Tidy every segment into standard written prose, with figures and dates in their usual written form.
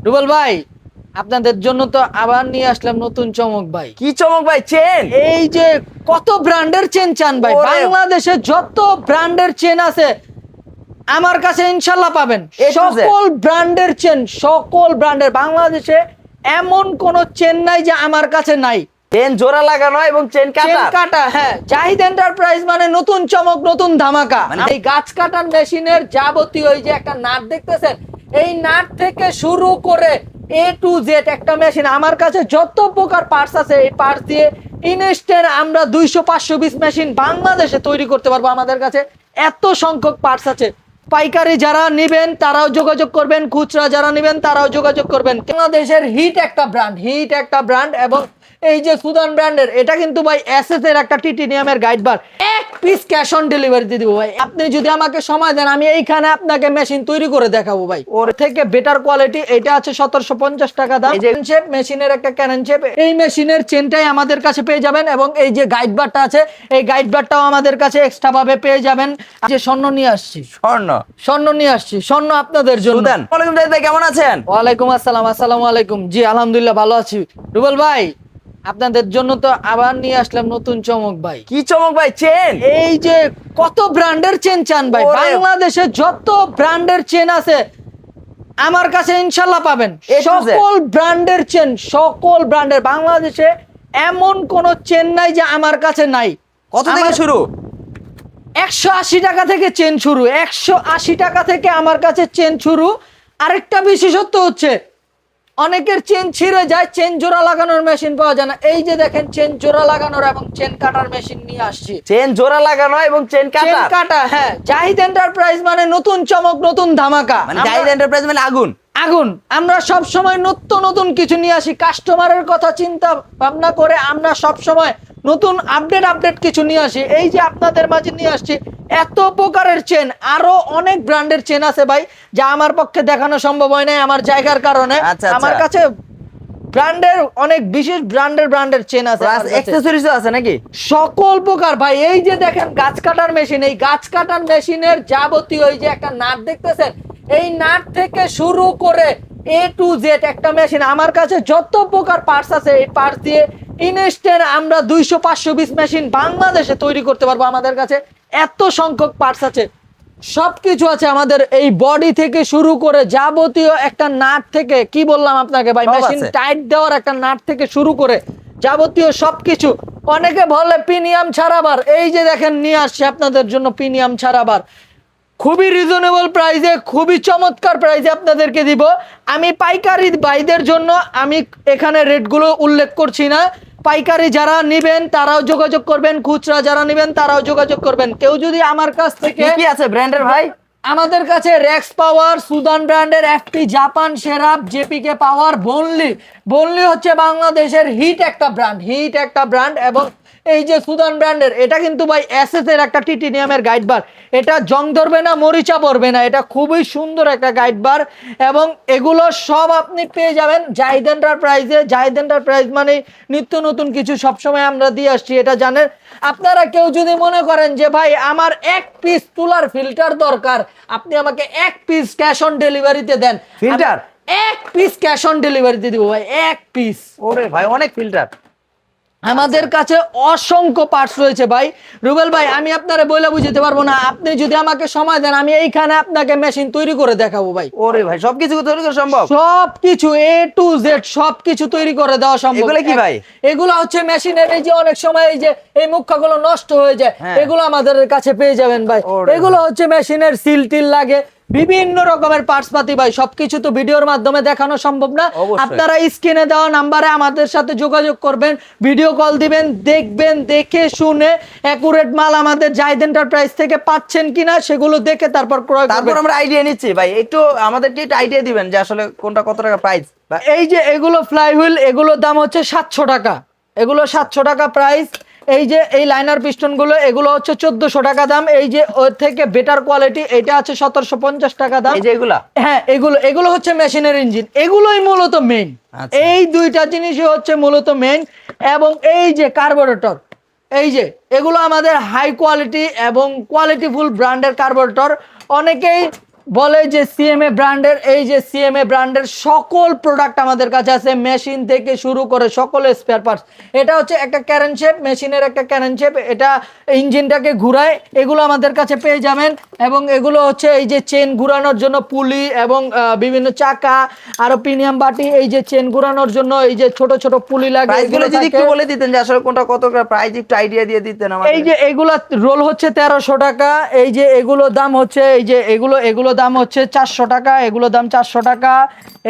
রুবেল ভাই, আপনাদের জন্য তো আবার নিয়ে আসলাম নতুন চমক ভাই। কি চমক ভাই? চেন? এই যে কত ব্র্যান্ডের চেন চান ভাই, ওরে। বাংলাদেশে যত ব্র্যান্ডের চেন আছে আমার কাছে ইনশাল্লাহ পাবেন। A to Z। সকল ব্র্যান্ডের চেন, সকল ব্র্যান্ডের, বাংলাদেশে এমন কোন চেন নাই যে আমার কাছে নাই। চেন জোড়া লাগানো এবং চেন চেন কাটা। কাটা, হ্যাঁ। জাহিদ এন্টারপ্রাইজ মানে নতুন চমক, নতুন ধামাকা। মানে এই গাছ কাটার মেশিনের যাবতীয় ওই যে একটা নাট দেখতেছেন, এই নাট থেকে শুরু করে A to Z একটা মেশিন আমার কাছে যত প্রকার পার্টস আছে, এই পার্টস দিয়ে ইনস্ট্যান্ট আমরা 200-520 মেশিন বাংলাদেশে তৈরি করতে পারবো। আমাদের কাছে এত সংখ্যক পার্টস আছে। পাইকারি যারা নেবেন তারাও যোগাযোগ করবেন, খুচরা যারা নেবেন তারাও যোগাযোগ করবেন। বাংলাদেশের হিট একটা ব্র্যান্ড এবং এই যে সুদান ব্র্যান্ডের, এটা কিন্তু ভাই এসএস এর একটা টিটেনিয়ামের গাইড বার। এক পিস ক্যাশ অন ডেলিভারি দিয়ে দিব ভাই। আপনি যদি আমাকে সময় দেন, আমি এইখানে আপনাকে মেশিন তৈরি করে দেখাবো ভাই। ওর থেকে বেটার কোয়ালিটি। এটা আছে 1750 টাকা দাম। এই যে শেপ মেশিনের একটা ক্যানন শেপ, এই মেশিনের চেনটাই আমাদের কাছে পেয়ে যাবেন এবং এই যে গাইড বারটা আছে, এই গাইড বারটাও আমাদের কাছে এক্সট্রা ভাবে পেয়ে যাবেন। যে স্বর্ণ নিয়ে আসছি, স্বর্ণ নিয়ে আসছি, স্বর্ণ আপনাদের জন্য। সুদান, ওয়ালাইকুম জাহিদ ভাই, কেমন আছেন? ওয়ালাইকুম আসসালাম। আসসালামু আলাইকুম। জি আলহামদুলিল্লাহ ভালো আছি। রুবেল ভাই, আপনাদের জন্য তো আবার নিয়ে আসলাম নতুন চমক ভাই। কি চমক ভাই? চেন? এই যে কত ব্র্যান্ডের চেন চান ভাই, ওরে। বাংলাদেশে যত ব্র্যান্ডের চেন আছে আমার কাছে ইনশাল্লাহ পাবেন। A to Z। সকল ব্র্যান্ডের চেন, সকল ব্র্যান্ডের, বাংলাদেশে এমন কোন চেন নাই যে আমার কাছে নাই। কত থেকে আমার শুরু? 180 টাকা থেকে চেন শুরু, 180 টাকা থেকে আমার কাছে চেন শুরু। আরেকটা বিশেষত্ব হচ্ছে, অনেকের চেন ছিঁড়ে যায়, চেন জোড়া লাগানোর মেশিন পাওয়া যায় না। এই যে দেখেন, চেন জোড়া লাগানোর এবং চেন কাটার মেশিন নিয়ে আসছি। চেন জোড়া লাগানো এবং চেন চেন কাটা। কাটা, হ্যাঁ। জাহিদ এন্টারপ্রাইজ মানে নতুন চমক, নতুন ধামাকা। মানে জাহিদ এন্টারপ্রাইজ মানে আগুন। আগুন। আমরা সব সময় নতুন নতুন কিছু নিয়ে আসি, কাস্টমারের কথা চিন্তা ভাবনা করে আমরা সব সময় নতুন আপডেট কিছু নিয়ে আসি। এই যে আপনাদের মাঝে নিয়ে আসছি এত প্রকারের চেন, আরো অনেক ব্র্যান্ডের চেন আছে ভাই, যা আমার পক্ষে দেখানো সম্ভব হয় নাই আমার জায়গার কারণে। আচ্ছা। আমার কাছে ব্র্যান্ডের অনেক বিশেষ ব্র্যান্ডের চেন আছে, প্লাস অ্যাকসেসরিজও আছে নাকি? সকল প্রকার ভাই। এই যে দেখেন গাছ কাটার মেশিন, এই গাছ কাটার মেশিনের যাবতীয় ওই যে একটা নাট দেখতেছেন, এই নাট থেকে শুরু করে A to Z একটা মেশিন আমার কাছে যত প্রকার পার্টস আছে, এই পার্টস দিয়ে ইনস্ট্যান্ট আমরা 200-520 মেশিন বাংলাদেশে তৈরি করতে পারবো। আমাদের কাছে এত সংখ্যক পার্টস আছে, সবকিছু আছে আমাদের। এই বডি থেকে শুরু করে যাবতীয় একটা নাট থেকে, কি বললাম আপনাকে ভাই, সব মেশিন আছে। টাইট দেওয়ার একটা নাট থেকে শুরু করে যাবতীয় সবকিছু। অনেকে বলে প্রিমিয়াম ছাড়াবার, এই যে দেখেন নিয়ে আসছে আপনাদের জন্য প্রিমিয়াম ছাড়াবার। খুবই রিজনেবল প্রাইসে, খুবই চমৎকার প্রাইসে আপনাদেরকে দিব। আমি পাইকারি ভাইদের জন্য আমি এখানে রেটগুলো উল্লেখ করছি না। পাইকারি যারা নেবেন তারাও যোগাযোগ করবেন, খুচরা যারা নেবেন তারাও যোগাযোগ করবেন। কেউ যদি আমার কাছ থেকে, কি আছে ব্র্যান্ডের ভাই? আমাদের কাছে রেক্স পাওয়ার, সুদান ব্র্যান্ডের, এফপি, জাপান সেরাপ, জেপিকে পাওয়ার, বনলি হচ্ছে বাংলাদেশের হিট একটা ব্র্যান্ড এবং এই যে সুদান ব্র্যান্ডের, এটা কিন্তু ভাই এসএস এর একটা টিটেনিয়ামের গাইড বার। এটা জং ধরবে না, মরিচা পড়বে না, এটা খুবই সুন্দর একটা গাইড বার এবং এগুলো সব আপনি পেয়ে যাবেন জাহিদ এন্টারপ্রাইজে। জাহিদ এন্টারপ্রাইজ মানে নিত্য নতুন কিছু সবসময় আমরা দিয়ে আসছি, এটা জানেন আপনারা। কেউ যদি মনে করেন যে ভাই আমার এক পিস তুলার ফিল্টার দরকার, আপনি আমাকে এক পিস ক্যাশ অন ডেলিভারিতে দেন, ফিল্টার এক পিস ক্যাশ অন ডেলিভারিতে দিব ভাই, এক পিস। ওরে ভাই, অনেক ফিল্টার আমাদের কাছে অসংখ্য পার্টস রয়েছে ভাই। রুবেল ভাই, আমি আপনারে বলে বুঝাতে পারবো না। আপনি যদি আমাকে সময় দেন, আমি এইখানে আপনাকে মেশিন তৈরি করে দেখাবো ভাই। ওরে ভাই, সবকিছু তৈরি করা সম্ভব? সবকিছু A to Z সবকিছু তৈরি করে দেওয়া সম্ভব। এগুলো কি ভাই? এগুলো হচ্ছে মেশিনের, এই যে অনেক সময় এই যে এই মুখাগুলো নষ্ট হয়ে যায়, হ্যাঁ। এগুলো আমাদের কাছে পেয়ে যাবেন ভাই। ওরে এগুলো হচ্ছে মেশিনের সিল টিল লাগে, বিভিন্ন রকমের পার্টস পাতি ভাই। সবকিছু তো ভিডিওর মাধ্যমে দেখানো সম্ভব না। অবশ্যই। আপনারা স্ক্রিনে দেওয়া নাম্বারে আমাদের সাথে যোগাযোগ করবেন, ভিডিও কল দিবেন, দেখবেন, দেখে শুনে অ্যাকুরেট মাল আমাদের জাহিদ এন্টারপ্রাইজ থেকে পাচ্ছেন কিনা সেগুলো দেখে তারপর ক্রয় তারপর করবেন। আমরা আইডিয়া নিচ্ছি ভাই, একটু আমাদেরকে একটু আইডিয়া দিবেন যে আসলে কোনটা কত টাকা প্রাইস। এই যে এগুলো ফ্লাই হুইল, এগুলোর দাম হচ্ছে 700 টাকা, এগুলো 700 টাকা প্রাইস। এই যে এই লাইনার পিস্টন গুলো, এগুলো হচ্ছে 1400 টাকা দাম। এই যে ওর থেকে বেটার কোয়ালিটি, এটা আছে 1750 টাকা দাম। এই যে এগুলা, হ্যাঁ, এগুলো হচ্ছে মেশিনের ইঞ্জিন, এগুলোই মূলত মেইন। আচ্ছা। এই দুইটা জিনিসই হচ্ছে মূলত মেইন। এবং এই যে কার্বোরেটর, এই যে এগুলো আমাদের হাই কোয়ালিটি এবং কোয়ালিটিফুল ব্র্যান্ডের কার্বোরেটর। অনেকেই বলে যে সিএমএ ব্র্যান্ডের, এই যে সিএমএ ব্র্যান্ডের সকল প্রোডাক্ট আমাদের কাছে আছে, মেশিন থেকে শুরু করে সকল স্পেয়ার পার্টস। এটা হচ্ছে একটা ক্যারেন শেপ, মেশিনের একটা ক্যারেন শেপ, এটা ইঞ্জিনটাকে ঘুরায়, এগুলো আমাদের কাছে পেয়ে যাবেন। এবং এগুলো হচ্ছে এই যে চেন ঘুরানোর জন্য পুলি এবং বিভিন্ন চাকা, আরো প্রিমিয়াম বাটি, এই যে চেন ঘুরানোর জন্য এই যে ছোট ছোট পুলি লাগে। প্রাইসগুলো যদি একটু বলে দিতেন যে আসলে কোনটা কত প্রাইস, একটু আইডিয়া দিয়ে দিতেন আমাদের। এই যে এগুলা রোল হচ্ছে 1300 টাকা, এই যে এগুলো দাম হচ্ছে, এই যে এগুলো দাম হচ্ছে 400 টাকা, এগুলো দাম 400 টাকা,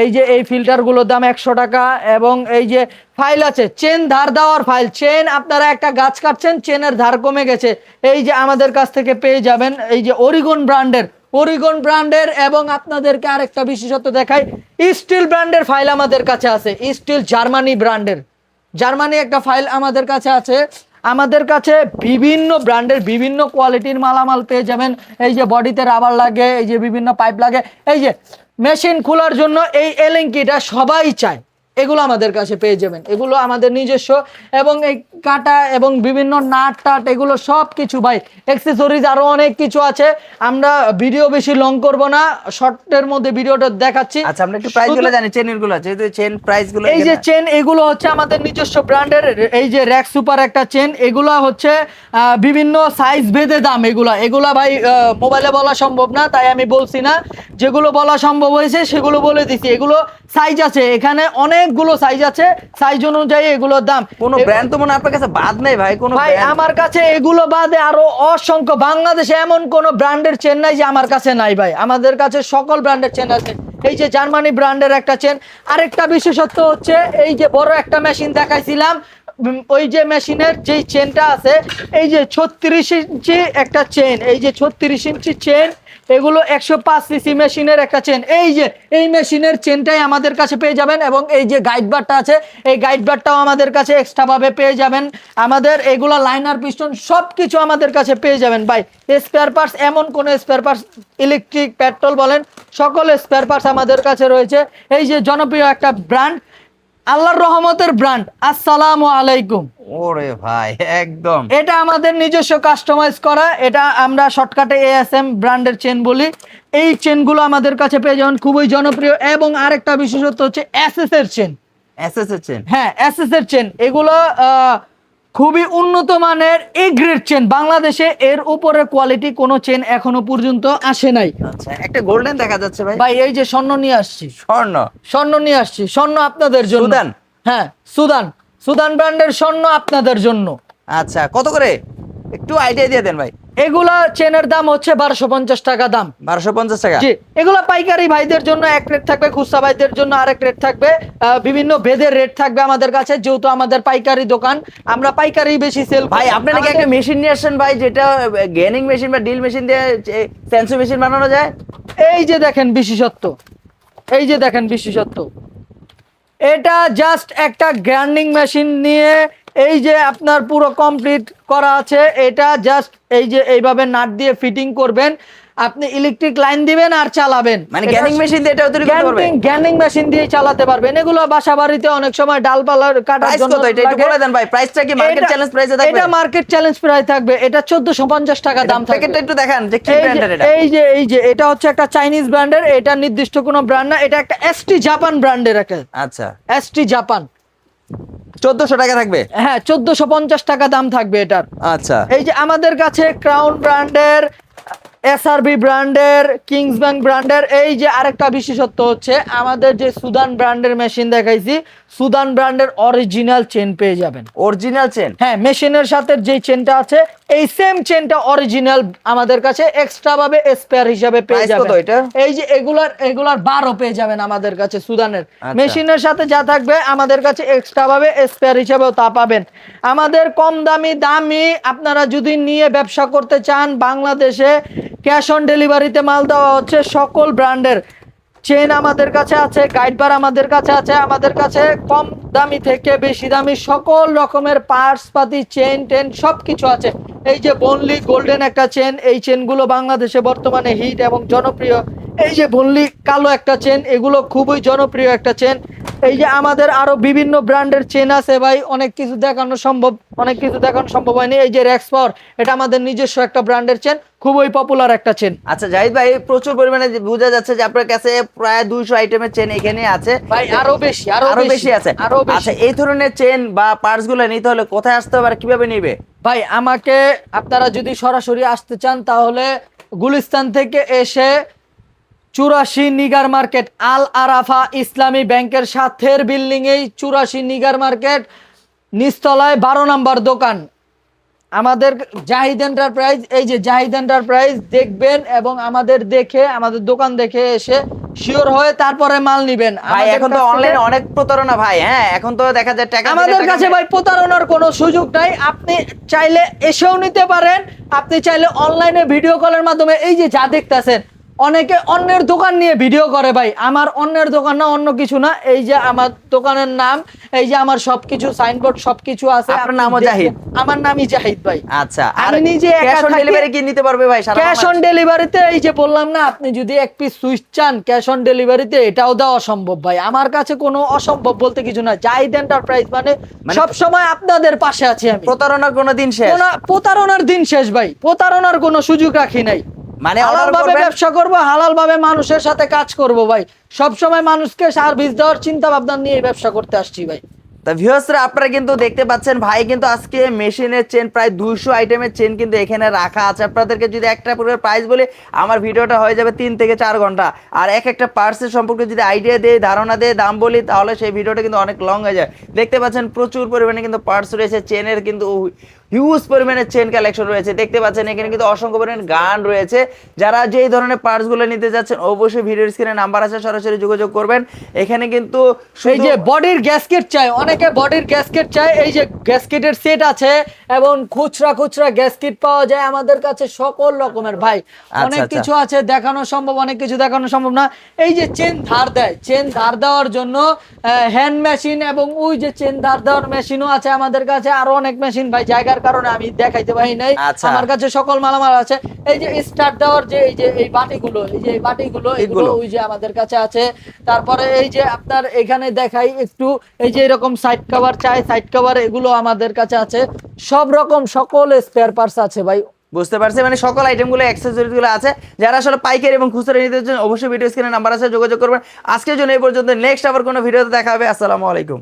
এই যে এই ফিল্টারগুলোর দাম 100 টাকা। এবং এই যে ফাইল আছে, চেন ধার দেওয়ার ফাইল, চেন আপনারা একটা গাছ কাটছেন, চেনের ধার কমে গেছে, এই যে আমাদের কাছ থেকে পেয়ে যাবেন। এই যে অরিগন ব্র্যান্ডের এবং আপনাদেরকে আরেকটা বিশেষত্ব দেখাই, স্টিল ব্র্যান্ডের ফাইল আমাদের কাছে আছে, স্টিল জার্মানি ব্র্যান্ডের, জার্মানি একটা ফাইল আমাদের কাছে আছে। আমাদের কাছে বিভিন্ন ব্র্যান্ডের বিভিন্ন কোয়ালিটির মালামাল পেয়ে যাবেন। এই যে বডিতে রাবার লাগে, এই যে বিভিন্ন পাইপ লাগে, এই যে মেশিন খোলার জন্য এই এলেঙ্কিটা সবাই চায়, এগুলো আমাদের কাছে পেয়ে যাবেন। এগুলো আমাদের নিজস্ব, এবং এই কাটা এবং বিভিন্ন নাট টাট এগুলো সব কিছু ভাই, অ্যাক্সেসরিজ আরো অনেক কিছু আছে। আমরা ভিডিও বেশি লং করব না, শর্টের মধ্যে ভিডিওটা দেখাচ্ছি। আচ্ছা, আমরা একটু প্রাইসগুলো জানি, চেনগুলো যেহেতু চেন প্রাইসগুলো। এই যে চেন, এগুলো হচ্ছে আমাদের নিজস্ব ব্র্যান্ডের, এই যে র্যাক সুপার একটা চেন, এগুলো হচ্ছে বিভিন্ন সাইজ ভেদে দাম। এগুলা ভাই মোবাইলে বলা সম্ভব না, তাই আমি বলছি না। যেগুলো বলা সম্ভব হয়েছে সেগুলো বলে দিছি। এগুলো সাইজ আছে, এখানে অনেকগুলো সাইজ আছে, সাইজ অনুযায়ী এগুলোর দাম। কোন ব্র্যান্ড তো মনে হয় আপনার কাছে বাদ নেই ভাই? কোন ভাই আমার কাছে এগুলো বাদে আরো অসংখ্য, বাংলাদেশে এমন কোন ব্র্যান্ডের চেন নাই যে আমার কাছে নাই ভাই, আমাদের কাছে সকল ব্র্যান্ডের চেন আছে। এই যে জার্মানি ব্র্যান্ডের একটা চেন। আরেকটা বিশেষত্ব হচ্ছে, এই যে বড় একটা মেশিন দেখাইছিলাম, ওই যে মেশিনের যেই চেনটা আছে, এই যে 36 ইঞ্চি একটা চেন, এই যে 36 ইঞ্চি চেন, এগুলো 105 সিসি মেশিনের একটা চেন। এই যে এই মেশিনের চেনটাই আমাদের কাছে পেয়ে যাবেন। এবং এই যে গাইড বারটা আছে, এই গাইড বারটাও আমাদের কাছে এক্সট্রা ভাবে পেয়ে যাবেন। আমাদের এগুলো লাইনার পিস্টন সবকিছু আমাদের কাছে পেয়ে যাবেন ভাই। স্পেয়ার পার্টস, এমন কোন স্পেয়ার পার্টস, ইলেকট্রিক, পেট্রোল বলেন, সকল স্পেয়ার পার্টস আমাদের কাছে রয়েছে। এই যে জনপ্রিয় একটা ব্র্যান্ড, আল্লাহর রহমতের ব্র্যান্ড, আসসালামু আলাইকুম। ওরে ভাই একদম, এটা আমাদের নিজস্ব কাস্টমাইজ করা, এটা আমরা শর্টকাটে এএসএম ব্র্যান্ডের চেন বলি। এই চেনগুলো আমাদের কাছে পেয়ে যাবেন, খুবই জনপ্রিয়। এবং আরেকটা বিশেষত্ব হচ্ছে এসএস এর চেন। এসএস এর চেন? হ্যাঁ, এসএস এর চেন, এগুলো খুবই উন্নত মানের এ গ্রেড চেন। বাংলাদেশে এর উপরে কোয়ালিটি কোনো চেন এখনো পর্যন্ত আসে নাই। আচ্ছা, একটা গোল্ডেন দেখা যাচ্ছে ভাই। ভাই এই যে স্বর্ণ নিয়ে আসছি, স্বর্ণ নিয়ে আসছি, স্বর্ণ আপনাদের জন্য। সুদান? হ্যাঁ, সুদান ব্র্যান্ডের স্বর্ণ আপনাদের জন্য। আচ্ছা, কত করে একটু আইডিয়া দিয়ে দেন ভাই। এগুলা চেনের দাম হচ্ছে 1250 টাকা দাম। 1250 টাকা? জি, এগুলা পাইকারি ভাইদের জন্য এক রেট থাকবে, খুচরা ভাইদের জন্য আরেক রেট থাকবে, বিভিন্ন ভেদের রেট থাকবে আমাদের কাছে। যেহেতু আমাদের পাইকারি দোকান, আমরা পাইকারি বেশি সেল। ভাই আপনি নাকি একটা মেশিন নিয়ে আসছেন ভাই, যেটা গেনিং মেশিন বা ডিল মেশিন দিয়ে সেন্সর মেশিন বানানো যায়? এই যে দেখেন বিশেষত্ব, এই যে দেখেন বিশেষত্ব, এটা জাস্ট একটা গ্রাইন্ডিং মেশিন নিয়ে এই যে আপনার পুরো কমপ্লিট করা আছে। এটা জাস্ট এই যে এইভাবে নাট দিয়ে ফিটিং করবেন, আপনি ইলেকট্রিক লাইন দিবেন আর চালাবেন। মানে গ্যানিং মেশিন দিয়ে এটাও তৈরি করতে পারবেন? গ্যানিং মেশিন দিয়ে চালাতে পারবেন। এগুলো বাসা বাড়িতে অনেক সময় ডালপালা কাটার জন্য। প্রাইস কত এটা একটু বলে দেন ভাই? প্রাইসটা কি মার্কেট চ্যালেঞ্জ প্রাইসে থাকবে? এটা মার্কেট চ্যালেঞ্জ প্রাইস থাকবে, এটা 1450 টাকা দাম থাকবে। প্যাকেটটা একটু দেখান যে কি ব্র্যান্ডের এটা। এই যে এটা হচ্ছে একটা চাইনিজ ব্র্যান্ডের, এটা নির্দিষ্ট কোনো ব্র্যান্ড না, এটা একটা এসটি জাপান ব্র্যান্ডের একটা। আচ্ছা, এসটি জাপান 1400 টাকা থাকবে? হ্যাঁ, 1450 টাকা দাম থাকবে এটার। আচ্ছা, এই যে আমাদের কাছে ক্রাউন ব্র্যান্ডের, এসআরবি ব্র্যান্ডের, কিংস ব্যাংক ব্র্যান্ডের। এই যে আরেকটা বিশেষত্ব হচ্ছে, আমাদের যে সুদান ব্র্যান্ডের মেশিন দেখাইছি, সুদান ব্র্যান্ডের অরিজিনাল চেন পেয়ে যাবেন। Original chain? হ্যাঁ, মেশিনের সাথে যে চেনটা আছে, এই সেম চেনটা অরিজিনাল আমাদের কাছে এক্সট্রা ভাবে স্পেয়ার হিসাবে পেয়ে যাবেন। এই যে এগুলার বারও পেয়ে যাবেন আমাদের কাছে সুদানের। মেশিনের সাথে যা থাকবে আমাদের কাছে এক্সট্রা ভাবে স্পেয়ার হিসাবেও তা পাবেন। আমাদের কম দামি আপনারা যদি নিয়ে ব্যবসা করতে চান, বাংলাদেশে ক্যাশ অন ডেলিভারিতে মাল দেওয়া হচ্ছে। সকল ব্র্যান্ডের চেন আমাদের কাছে আছে, গাইড বার আমাদের কাছে আছে। আমাদের কাছে কম দামি থেকে বেশি দামি সকল রকমের পার্টস পাতি, চেন টেন সবকিছু আছে। এই যে বনলি গোল্ডেন একটা চেন, এই চেনগুলো বাংলাদেশে বর্তমানে হিট এবং জনপ্রিয়। এই যে বনলি কালো একটা চেন, এগুলো খুবই জনপ্রিয় একটা চেন। এই যে আমাদের আরো বিভিন্ন ব্র্যান্ডের চেন আছে ভাই, অনেক কিছু দেখানো সম্ভব হয়নি। এই যে রেক্স পাওয়ার, এটা আমাদের নিজস্ব একটা ব্র্যান্ডের চেন, খুবই পপুলার একটা চেন। আচ্ছা জাহিদ ভাই, প্রচুর পরিমাণে বোঝা যাচ্ছে যে আপনার কাছে প্রায় 200 আইটেমের চেন এখানে আছে ভাই, আরো বেশি আছে। আরো বেশি। আচ্ছা, এই ধরনের চেন বা পার্টস গুলো নিতে হলে কোথায় আসতে হবে আর কিভাবে নিবে? ভাই আমাকে আপনারা যদি সরাসরি আসতে চান তাহলে গুলিস্তান থেকে এসে 84 নিগার মার্কেট, আল আরাফা ইসলামী ব্যাংকের সাথের বিল্ডিং এই 84 নিগার মার্কেট নিচতলায় 12 নম্বর দোকান আমাদের জাহিদ এন্টারপ্রাইজ। এই যে জাহিদ এন্টারপ্রাইজ দেখবেন এবং আমাদের দোকান দেখে এসে শিওর হয়ে তারপরে মাল নিবেন। ভাই এখন তো অনলাইনে অনেক প্রতারণা ভাই, হ্যাঁ এখন তো দেখা যায় টাকা আমাদের কাছে ভাই প্রতারণার কোনো সুযোগ নাই। আপনি চাইলে এসেও নিতে পারেন, আপনি চাইলে অনলাইনে ভিডিও কলের মাধ্যমে, এই যে যা দেখতেছেন অনেকে অন্যের দোকান নিয়ে ভিডিও করে ভাই, আমার অন্যের দোকান না, অন্য কিছু না। এই যে আমার দোকানের নাম, এই যে আমার সবকিছু সাইনবোর্ড সবকিছু আছে। আপনার নামও জাহিদ? আমার নামই জাহিদ ভাই। আচ্ছা, আর আমি নিজে ক্যাশ অন ডেলিভারি কি নিতে পারবে ভাই? ক্যাশ অন ডেলিভারিতে এই যে বললাম না, আপনি যদি এক পিস সুইচ চান ক্যাশ অন ডেলিভারিতে এটাও দেওয়া অসম্ভব ভাই। আমার কাছে কোনো অসম্ভব বলতে কিছু না। জাহিদ এন্টারপ্রাইজ মানে সব সময় আপনাদের পাশে আছি আমি। প্রতারণার কোনো দিন শেষ? প্রতারণার দিন শেষ ভাই, প্রতারণার কোনো সুযোগ রাখি নাই। মানে হালাল ভাবে ব্যবসা করব, হালাল ভাবে মানুষের সাথে কাজ করব ভাই। সব সময় মানুষকে সার্ভিস দেওয়ার চিন্তা ভাবনা নিয়ে ব্যবসা করতে আসছি ভাই। তা ভিউয়ার্সরা, আপনারা কিন্তু দেখতে পাচ্ছেন ভাই কিন্তু আজকে মেশিনের চেন প্রায় 200 আইটেমের চেন কিন্তু এখানে রাখা আছে। আপনাদেরকে যদি একটা পুরো প্রাইস বলে আমার ভিডিওটা হয়ে যাবে 3 থেকে 4 ঘন্টা। আর একটা পার্টসের সম্পর্কে যদি আইডিয়া দেয়, ধারণা দেয়, দাম বলি, তাহলে সেই ভিডিওটা কিন্তু অনেক লং হয়ে যায়। দেখতে পাচ্ছেন প্রচুর পরিমাণে কিন্তু পার্টস রয়েছে, চেনের কিন্তু হিউজ পরিমাণে চেন কালেকশন রয়েছে। দেখতে পাচ্ছেন এখানে কিন্তু অসংখ্য পরিমাণে গান রয়েছে। যারা যেই ধরনের পার্টসগুলো নিতে যাচ্ছেন অবশ্যই ভিডিওর স্ক্রিনে নাম্বার আছে, সরাসরি যোগাযোগ করবেন। এখানে কিন্তু এই যে বডির গ্যাসকেট চাই, অনেকে বডির গ্যাসকেট চায়, এই যে গ্যাসকেটের সেট আছে এবং খুচরা গ্যাসকেট পাওয়া যায় আমাদের কাছে সকল রকমের ভাই। অনেক কিছু আছে দেখানো সম্ভব, অনেক কিছু দেখানো সম্ভব না। এই যে চেন ধার দেয়, চেন ধার দেওয়ার জন্য হ্যান্ড মেশিন এবং ওই যে চেন ধার দেওয়ার মেশিনও আছে আমাদের কাছে, আরো অনেক মেশিন ভাই, জায়গার কারণে আমি দেখাইতে পারি নাই। আমার কাছে সকল মালামাল আছে। এই যে স্টার্ট দেওয়ার যে এই বাটিগুলো, এগুলো ওই যে আমাদের কাছে আছে। তারপরে এই যে আপনার এখানে দেখাই একটু, এই যে এরকম সাইড কভার চাই, সাইড কভার এগুলো আমাদের কাছে আছে। সব রকম সকল স্পেয়ার পার্টস আছে ভাই। বুঝতে পারছি, মানে সকল আইটেমগুলো অ্যাক্সেসরিজ গুলো আছে। যারা আসলে পাইকারি এবং খুচরা নিতে চান অবশ্যই ভিডিও স্ক্রিনে নাম্বার আছে, যোগাযোগ করবেন। আজকের জন্য এই পর্যন্ত, নেক্সট আবার কোনো ভিডিওতে দেখা হবে। আসসালামু আলাইকুম।